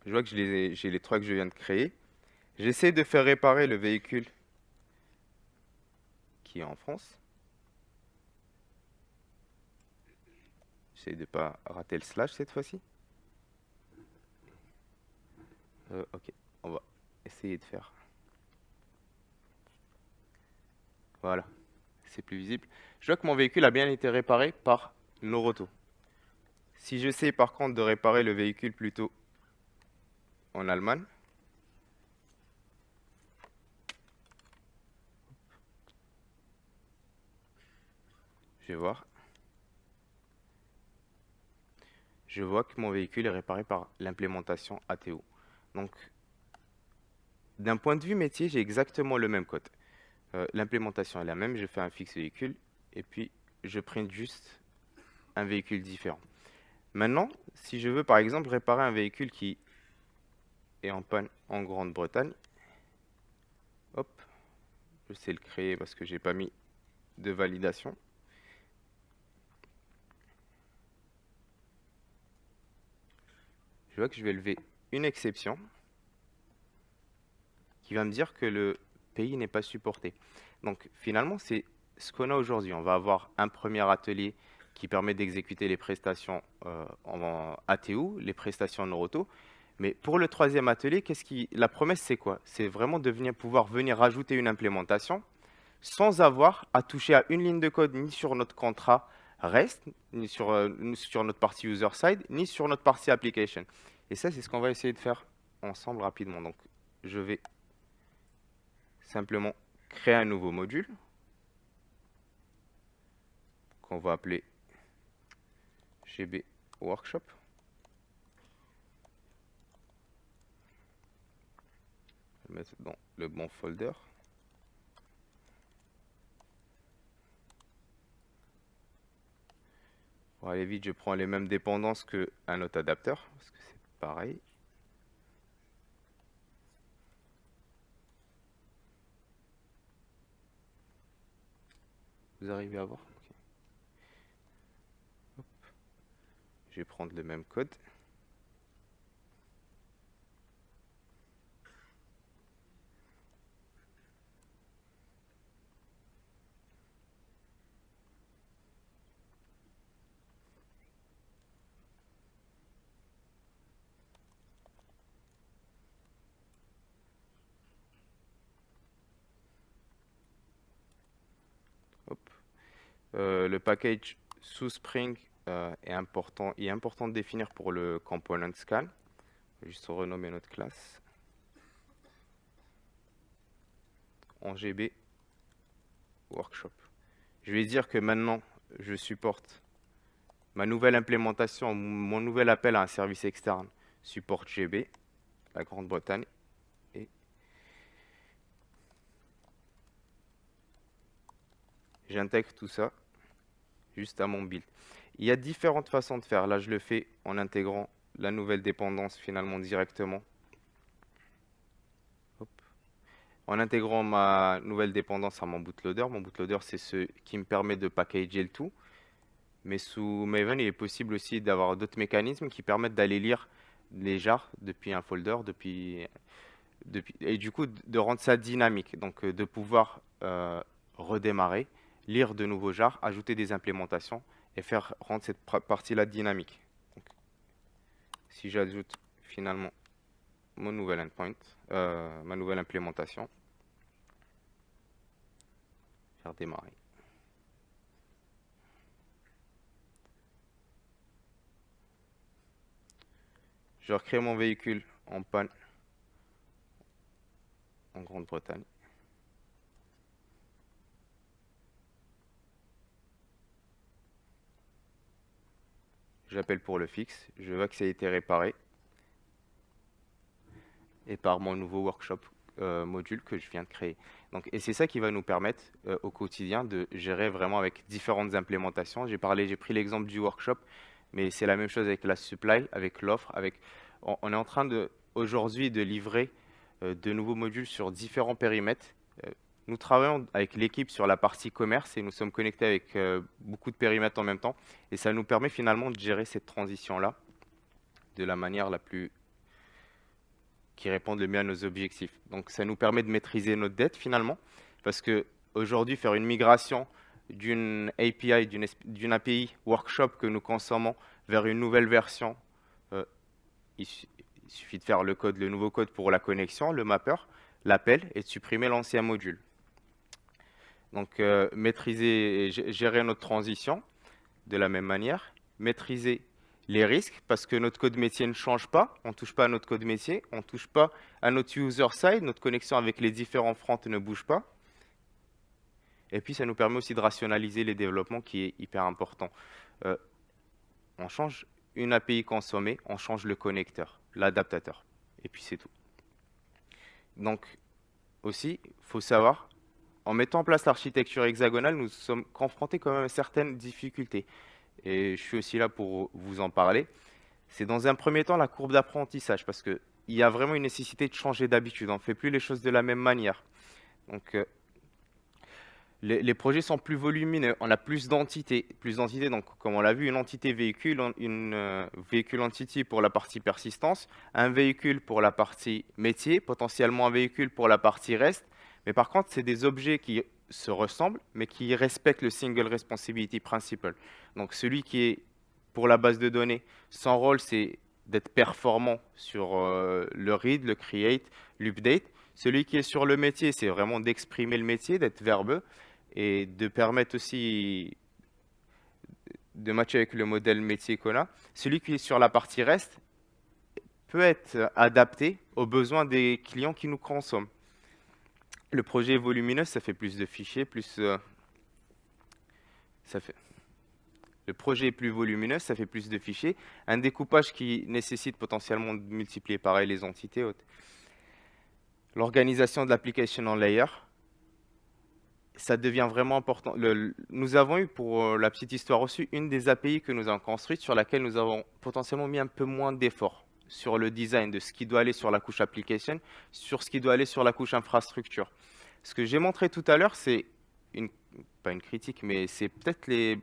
Je vois que j'ai les trois que je viens de créer. J'essaie de faire réparer le véhicule qui est en France. J'essaie de ne pas rater le slash cette fois-ci. Ok, on va essayer de faire. Voilà, c'est plus visible. Je vois que mon véhicule a bien été réparé par Noroto. Si j'essaie par contre de réparer le véhicule plutôt en Allemagne, je vais voir. Je vois que mon véhicule est réparé par l'implémentation ATO. Donc, d'un point de vue métier, j'ai exactement le même code. L'implémentation est la même, je fais un fixe véhicule et puis je print juste un véhicule différent. Maintenant, si je veux par exemple réparer un véhicule qui est en panne en Grande-Bretagne, hop, je sais le créer parce que j'ai pas mis de validation. Je vois que je vais lever une exception qui va me dire que le pays n'est pas supporté. Donc finalement, c'est ce qu'on a aujourd'hui. On va avoir un premier atelier qui permet d'exécuter les prestations en ATU, les prestations en Noroto. Mais pour le troisième atelier, la promesse, c'est quoi? C'est vraiment de pouvoir venir rajouter une implémentation sans avoir à toucher à une ligne de code ni sur notre contrat REST, ni sur notre partie user-side, ni sur notre partie application. Et ça, c'est ce qu'on va essayer de faire ensemble rapidement. Donc, je vais simplement créer un nouveau module qu'on va appeler GB Workshop. Je vais le mettre dans le bon folder. Pour aller vite, je prends les mêmes dépendances qu'un autre adapteur, parce que c'est pareil. Vous arrivez à voir? Okay. Je vais prendre le même code. Le package sous Spring est important. Il est important de définir pour le component scan. Juste renommer notre classe. En GB workshop. Je vais dire que maintenant, je supporte ma nouvelle implémentation, mon nouvel appel à un service externe supporte GB, la Grande-Bretagne, et j'intègre tout ça juste à mon build. Il y a différentes façons de faire. Là, je le fais en intégrant la nouvelle dépendance finalement directement. Hop. En intégrant ma nouvelle dépendance à mon bootloader. Mon bootloader, c'est ce qui me permet de packager le tout. Mais sous Maven, il est possible aussi d'avoir d'autres mécanismes qui permettent d'aller lire les jars depuis un folder, et du coup de rendre ça dynamique. Donc de pouvoir redémarrer, lire de nouveaux jars, ajouter des implémentations et faire rendre cette partie-là dynamique. Donc, si j'ajoute finalement mon nouvel endpoint, ma nouvelle implémentation, faire démarrer. Je recrée mon véhicule en panne en Grande-Bretagne. J'appelle pour le fixe, je vois que ça a été réparé. Et par mon nouveau workshop module que je viens de créer. Donc, et c'est ça qui va nous permettre au quotidien de gérer vraiment avec différentes implémentations. J'ai pris l'exemple du workshop, mais c'est la même chose avec la supply, avec l'offre. On est en train aujourd'hui de livrer de nouveaux modules sur différents périmètres. Nous travaillons avec l'équipe sur la partie commerce et nous sommes connectés avec beaucoup de périmètres en même temps. Et ça nous permet finalement de gérer cette transition-là de la manière la plus qui répondent le mieux à nos objectifs. Donc ça nous permet de maîtriser notre dette finalement, parce que aujourd'hui faire une migration d'une API, d'une API workshop que nous consommons vers une nouvelle version, il suffit de faire le nouveau code pour la connexion, le mapper, l'appel et de supprimer l'ancien module. Donc maîtriser et gérer notre transition de la même manière, maîtriser les risques, parce que notre code métier ne change pas, on ne touche pas à notre code métier, on ne touche pas à notre user side, notre connexion avec les différents fronts ne bouge pas. Et puis ça nous permet aussi de rationaliser les développements qui est hyper important. On change une API consommée, on change le connecteur, l'adaptateur, et puis c'est tout. Donc aussi, il faut savoir, en mettant en place l'architecture hexagonale, nous sommes confrontés quand même à certaines difficultés. Et je suis aussi là pour vous en parler. C'est dans un premier temps la courbe d'apprentissage, parce qu'il y a vraiment une nécessité de changer d'habitude. On ne fait plus les choses de la même manière. Donc, les projets sont plus volumineux, on a plus d'entités. Donc, comme on l'a vu, une entité véhicule, une véhicule entity pour la partie persistance, un véhicule pour la partie métier, potentiellement un véhicule pour la partie reste. Mais par contre, c'est des objets qui se ressemblent, mais qui respectent le single responsibility principle. Donc, celui qui est pour la base de données, son rôle, c'est d'être performant sur le read, le create, l'update. Celui qui est sur le métier, c'est vraiment d'exprimer le métier, d'être verbeux et de permettre aussi de matcher avec le modèle métier qu'on a. Celui qui est sur la partie reste peut être adapté aux besoins des clients qui nous consomment. Le projet est volumineux, ça fait plus de fichiers, Le projet est plus volumineux, ça fait plus de fichiers. Un découpage qui nécessite potentiellement de multiplier pareil les entités hautes. L'organisation de l'application en layer, ça devient vraiment important. Nous avons eu, pour la petite histoire aussi, une des API que nous avons construite sur laquelle nous avons potentiellement mis un peu moins d'efforts sur le design de ce qui doit aller sur la couche application, sur ce qui doit aller sur la couche infrastructure. Ce que j'ai montré tout à l'heure, c'est pas une critique, mais c'est peut-être les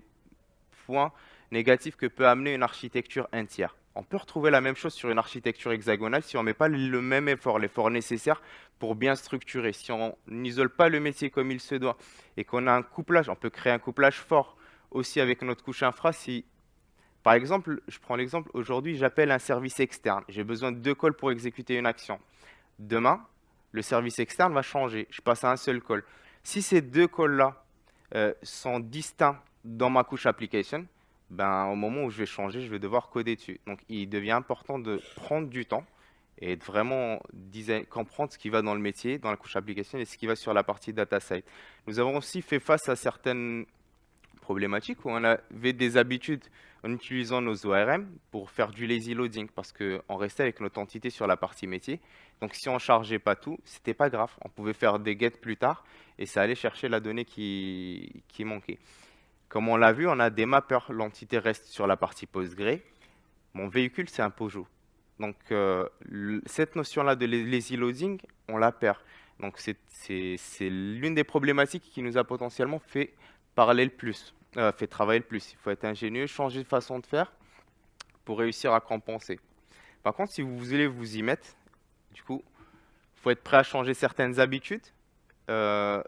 points négatifs que peut amener une architecture entière. On peut retrouver la même chose sur une architecture hexagonale si on ne met pas le même effort, l'effort nécessaire pour bien structurer. Si on n'isole pas le métier comme il se doit et qu'on a un couplage, on peut créer un couplage fort aussi avec notre couche infra. Si, par exemple, je prends l'exemple, aujourd'hui, j'appelle un service externe. J'ai besoin de 2 calls pour exécuter une action. Demain, le service externe va changer. Je passe à un seul call. Si ces 2 calls-là sont distincts dans ma couche application, ben, au moment où je vais changer, je vais devoir coder dessus. Donc, il devient important de prendre du temps et de vraiment comprendre ce qui va dans le métier, dans la couche application et ce qui va sur la partie data side. Nous avons aussi fait face à certaines problématiques où on avait des habitudes en utilisant nos ORM pour faire du lazy loading parce qu'on restait avec notre entité sur la partie métier. Donc si on ne chargeait pas tout, c'était pas grave. On pouvait faire des get plus tard et ça allait chercher la donnée qui manquait. Comme on l'a vu, on a des mappers. L'entité reste sur la partie Postgre. Mon véhicule, c'est un Peugeot. Donc cette notion-là de lazy loading, on la perd. Donc c'est l'une des problématiques qui nous a potentiellement fait parler le plus, fait travailler le plus. Il faut être ingénieux, changer de façon de faire pour réussir à compenser. Par contre, si vous voulez vous y mettre, du coup, il faut être prêt à changer certaines habitudes. Euh,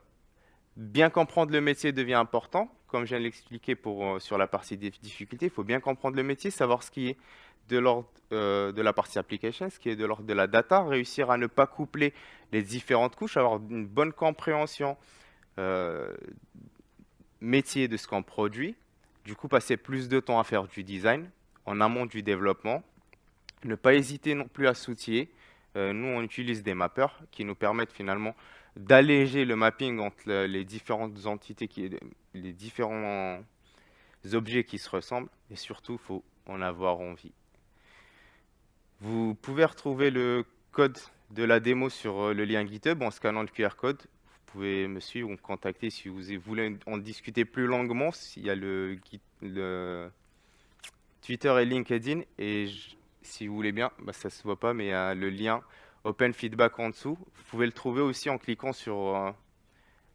Bien comprendre le métier devient important. Comme je viens de l'expliquer sur la partie des difficultés, il faut bien comprendre le métier, savoir ce qui est de l'ordre de la partie application, ce qui est de l'ordre de la data, réussir à ne pas coupler les différentes couches, avoir une bonne compréhension euh, métier de ce qu'on produit. Du coup, passer plus de temps à faire du design en amont du développement. Ne pas hésiter non plus à s'outiller. Nous, on utilise des mappers qui nous permettent finalement d'alléger le mapping entre les différentes entités, les différents objets qui se ressemblent. Et surtout, il faut en avoir envie. Vous pouvez retrouver le code de la démo sur le lien GitHub en scannant le QR code. Vous pouvez me suivre ou me contacter si vous voulez en discuter plus longuement. Il y a le Twitter et LinkedIn. Et si vous voulez bien, ça ne se voit pas, mais il y a le lien Open Feedback en dessous. Vous pouvez le trouver aussi en cliquant sur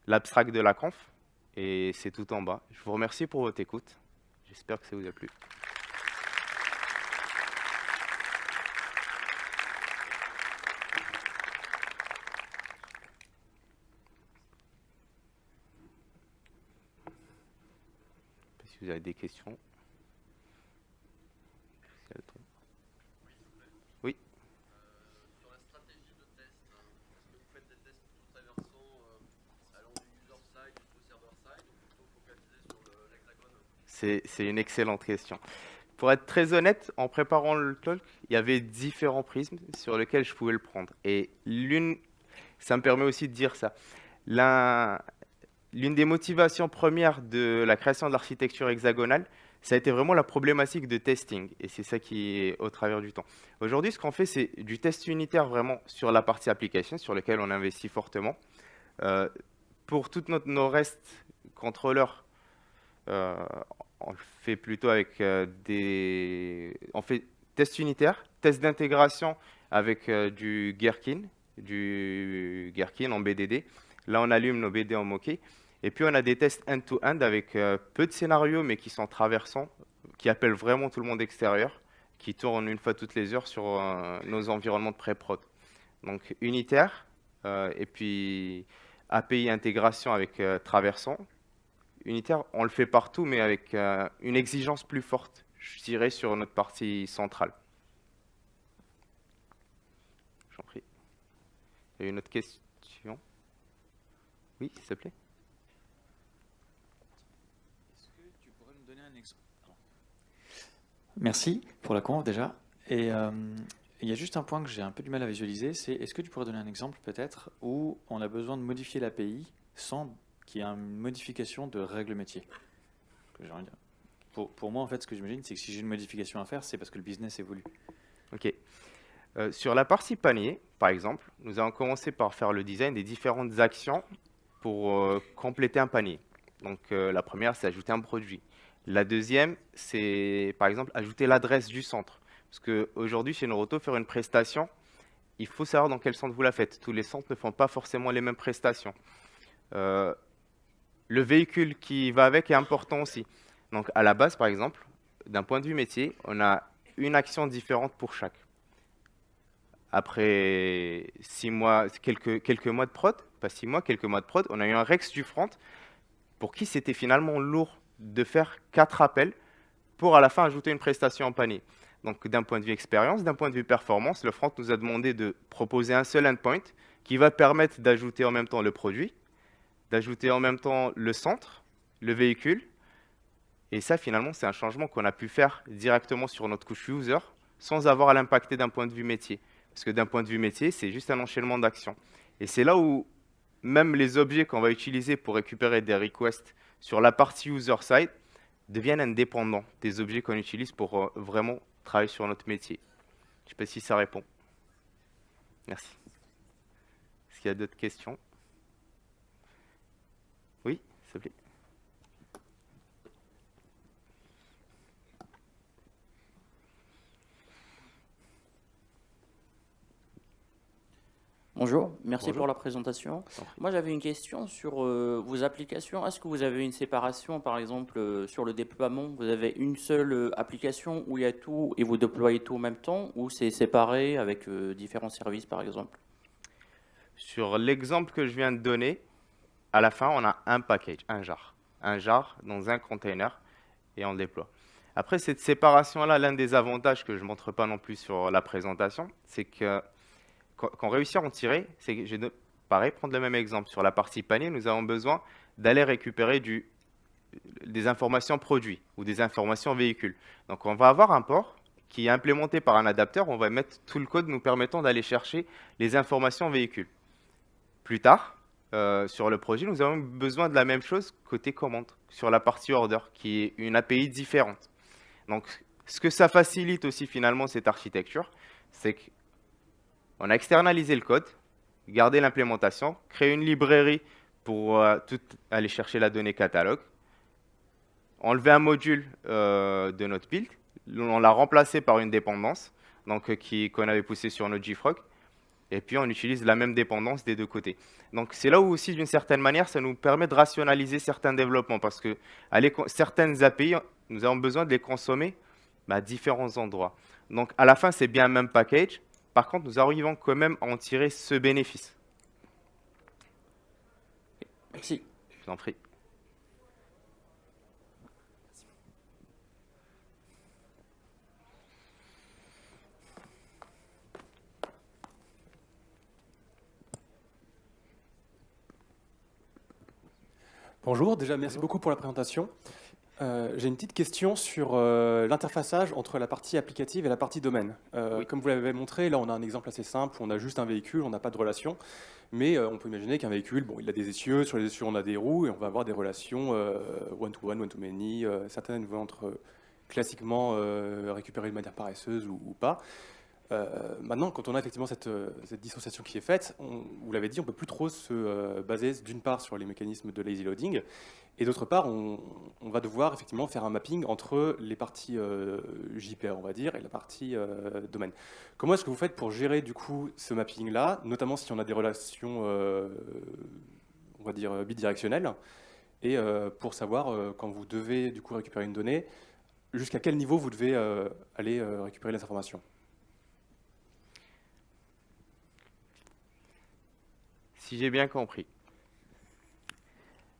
l'abstract de la conf. Et c'est tout en bas. Je vous remercie pour votre écoute. J'espère que ça vous a plu. Si vous avez des questions. Oui. Sur la stratégie de test, est-ce que vous faites des tests plutôt traversants allant du user side jusqu'au server side ou plutôt focalisé sur l'hexagone? C'est une excellente question. Pour être très honnête, en préparant le talk, il y avait différents prismes sur lesquels je pouvais le prendre. Et ça me permet aussi de dire ça. L'une des motivations premières de la création de l'architecture hexagonale, ça a été vraiment la problématique de testing. Et c'est ça qui est au travers du temps. Aujourd'hui, ce qu'on fait, c'est du test unitaire vraiment sur la partie application, sur lequel on investit fortement. Pour tous nos restes contrôleurs, on le fait plutôt avec on fait test unitaire, test d'intégration avec du Gherkin en BDD. Là, on allume nos BD en moquet. Et puis, on a des tests end-to-end avec peu de scénarios, mais qui sont traversants, qui appellent vraiment tout le monde extérieur, qui tournent une fois toutes les heures sur nos environnements de pré-prod. Donc, unitaire, et puis API intégration avec traversant. Unitaire, on le fait partout, mais avec une exigence plus forte, je dirais, sur notre partie centrale. J'en prie. Il y a une autre question? Oui, s'il te plaît. Est-ce que tu pourrais me donner un exemple? Merci pour la conf déjà. Et il y a juste un point que j'ai un peu du mal à visualiser, c'est est-ce que tu pourrais donner un exemple peut-être où on a besoin de modifier l'API sans qu'il y ait une modification de règles métier? Pour moi, en fait, ce que j'imagine, c'est que si j'ai une modification à faire, c'est parce que le business évolue. Ok. Sur la partie panier, par exemple, nous allons commencer par faire le design des différentes actions pour compléter un panier. Donc la première, c'est ajouter un produit. La deuxième, c'est par exemple ajouter l'adresse du centre. Parce qu'aujourd'hui, chez Noroto, faire une prestation, il faut savoir dans quel centre vous la faites. Tous les centres ne font pas forcément les mêmes prestations. Le véhicule qui va avec est important aussi. Donc à la base, par exemple, d'un point de vue métier, on a une action différente pour chaque. Après 6 mois, quelques mois de prod, pas 6 mois, quelques mois de prod, on a eu un Rex du front pour qui c'était finalement lourd de faire 4 appels pour à la fin ajouter une prestation en panier. Donc d'un point de vue expérience, d'un point de vue performance, le front nous a demandé de proposer un seul endpoint qui va permettre d'ajouter en même temps le produit, d'ajouter en même temps le centre, le véhicule, Et ça, finalement, c'est un changement qu'on a pu faire directement sur notre couche user sans avoir à l'impacter d'un point de vue métier. Parce que d'un point de vue métier, c'est juste un enchaînement d'actions. Et c'est là où même les objets qu'on va utiliser pour récupérer des requests sur la partie user-side deviennent indépendants des objets qu'on utilise pour vraiment travailler sur notre métier. Je ne sais pas si ça répond. Merci. Est-ce qu'il y a d'autres questions? Oui, s'il te plaît. Bonjour, merci Bonjour. pour la présentation. Je t'en prie. Moi, j'avais une question sur vos applications. Est-ce que vous avez une séparation, par exemple, sur le déploiement? Vous avez une seule application où il y a tout et vous déployez tout en même temps, ou c'est séparé avec différents services, par exemple? Sur l'exemple que je viens de donner, à la fin, on a un package, un jar dans un container et on le déploie. Après, cette séparation-là, l'un des avantages que je ne montre pas non plus sur la présentation, c'est que quand on réussit à en tirer, c'est que pareil, prendre le même exemple. Sur la partie panier, nous avons besoin d'aller récupérer des informations produits ou des informations véhicules. Donc, on va avoir un port qui est implémenté par un adapteur. On va mettre tout le code nous permettant d'aller chercher les informations véhicules. Plus tard, sur le projet, nous avons besoin de la même chose côté commande, sur la partie order, qui est une API différente. Donc, ce que ça facilite aussi finalement cette architecture, c'est qu'on a externalisé le code, gardé l'implémentation, créé une librairie pour tout aller chercher la donnée catalogue, enlevé un module de notre build, on l'a remplacé par une dépendance donc, qu'on avait poussé sur notre JFrog, et puis on utilise la même dépendance des deux côtés. Donc c'est là où aussi d'une certaine manière ça nous permet de rationaliser certains développements parce que certaines API, nous avons besoin de les consommer à différents endroits. Donc à la fin c'est bien un même package, par contre nous arrivons quand même à en tirer ce bénéfice. Merci. Je vous en prie. Bonjour, déjà merci beaucoup pour la présentation. J'ai une petite question sur l'interfaçage entre la partie applicative et la partie domaine. Oui. Comme vous l'avez montré, là on a un exemple assez simple, on a juste un véhicule, on n'a pas de relation, mais on peut imaginer qu'un véhicule, bon, il a des essieux, sur les essieux on a des roues, et on va avoir des relations one-to-one, one-to-many, certaines vont être classiquement récupérées de manière paresseuse ou pas. Maintenant, quand on a effectivement cette dissociation qui est faite, vous l'avez dit, on ne peut plus trop se baser d'une part sur les mécanismes de lazy loading, et d'autre part, on va devoir effectivement faire un mapping entre les parties JPA, on va dire, et la partie domaine. Comment est-ce que vous faites pour gérer du coup ce mapping-là, notamment si on a des relations, on va dire, bidirectionnelles, et pour savoir quand vous devez du coup récupérer une donnée, jusqu'à quel niveau vous devez aller récupérer les informations? Si j'ai bien compris,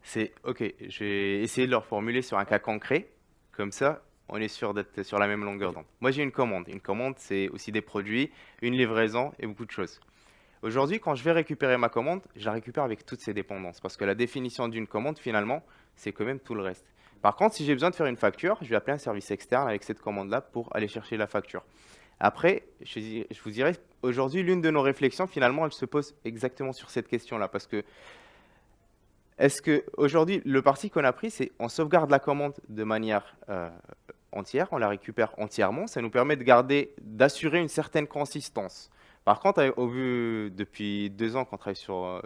c'est OK, j'ai essayé de le reformuler sur un cas concret, comme ça on est sûr d'être sur la même longueur d'onde. Moi j'ai une commande. Une commande c'est aussi des produits, une livraison et beaucoup de choses. Aujourd'hui quand je vais récupérer ma commande, je la récupère avec toutes ces dépendances parce que la définition d'une commande finalement c'est quand même tout le reste. Par contre si j'ai besoin de faire une facture, je vais appeler un service externe avec cette commande-là pour aller chercher la facture. Après, je vous dirais, aujourd'hui, l'une de nos réflexions, finalement, elle se pose exactement sur cette question-là. Parce que, est-ce qu'aujourd'hui, le parti qu'on a pris, c'est on sauvegarde la commande de manière entière, on la récupère entièrement. Ça nous permet d'assurer une certaine consistance. Par contre, au vu, depuis 2 ans qu'on travaille sur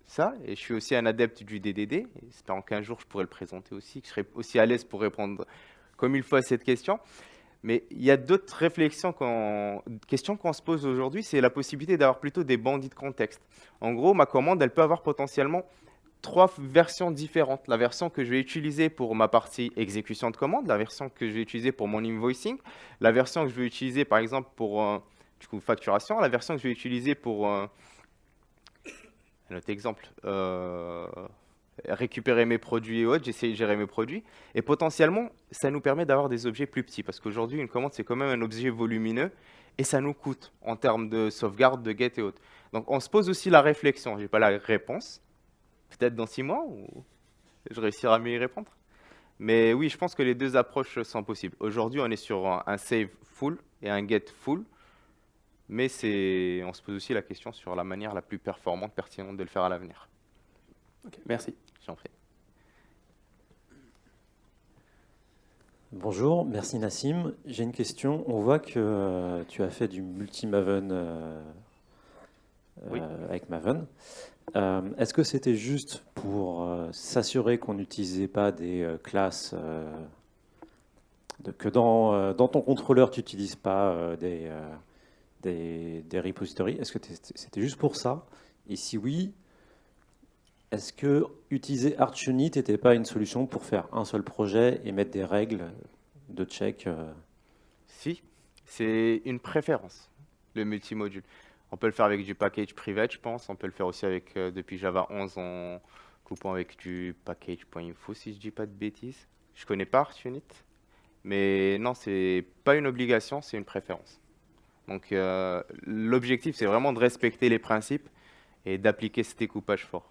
ça, et je suis aussi un adepte du DDD, espérant qu'un jour je pourrai le présenter aussi, que je serai aussi à l'aise pour répondre comme il faut à cette question. Mais il y a d'autres questions qu'on se pose aujourd'hui, c'est la possibilité d'avoir plutôt des bandits de contexte. En gros, ma commande, elle peut avoir potentiellement 3 versions différentes. La version que je vais utiliser pour ma partie exécution de commande, la version que je vais utiliser pour mon invoicing, la version que je vais utiliser par exemple pour du coup, facturation, la version que je vais utiliser pour un autre exemple, récupérer mes produits et autres, j'essaie de gérer mes produits. Et potentiellement, ça nous permet d'avoir des objets plus petits. Parce qu'aujourd'hui, une commande, c'est quand même un objet volumineux. Et ça nous coûte en termes de sauvegarde, de get et autres. Donc, on se pose aussi la réflexion. Je n'ai pas la réponse. Peut-être dans 6 mois, ou je réussirai à mieux y répondre. Mais oui, je pense que les deux approches sont possibles. Aujourd'hui, on est sur un save full et un get full, mais on se pose aussi la question sur la manière la plus performante, pertinente de le faire à l'avenir. Ok, merci. J'en prie. Bonjour, merci Nassim. J'ai une question. On voit que tu as fait du multi-Maven Oui. avec Maven. Est-ce que c'était juste pour s'assurer qu'on n'utilisait pas des classes, que dans ton contrôleur, tu n'utilises pas des repositories? Est-ce que c'était juste pour ça? Et si oui, est-ce que utiliser ArchUnit n'était pas une solution pour faire un seul projet et mettre des règles de check Si, c'est une préférence, le multimodule. On peut le faire avec du package private, je pense. On peut le faire aussi avec, depuis Java 11 en coupant avec du package.info, si je dis pas de bêtises. Je connais pas ArchUnit, mais non, c'est pas une obligation, c'est une préférence. Donc l'objectif, c'est vraiment de respecter les principes et d'appliquer ce découpage fort.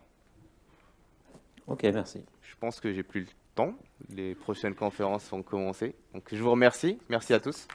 Ok, merci. Je pense que j'ai plus le temps. Les prochaines conférences vont commencer. Donc je vous remercie. Merci à tous.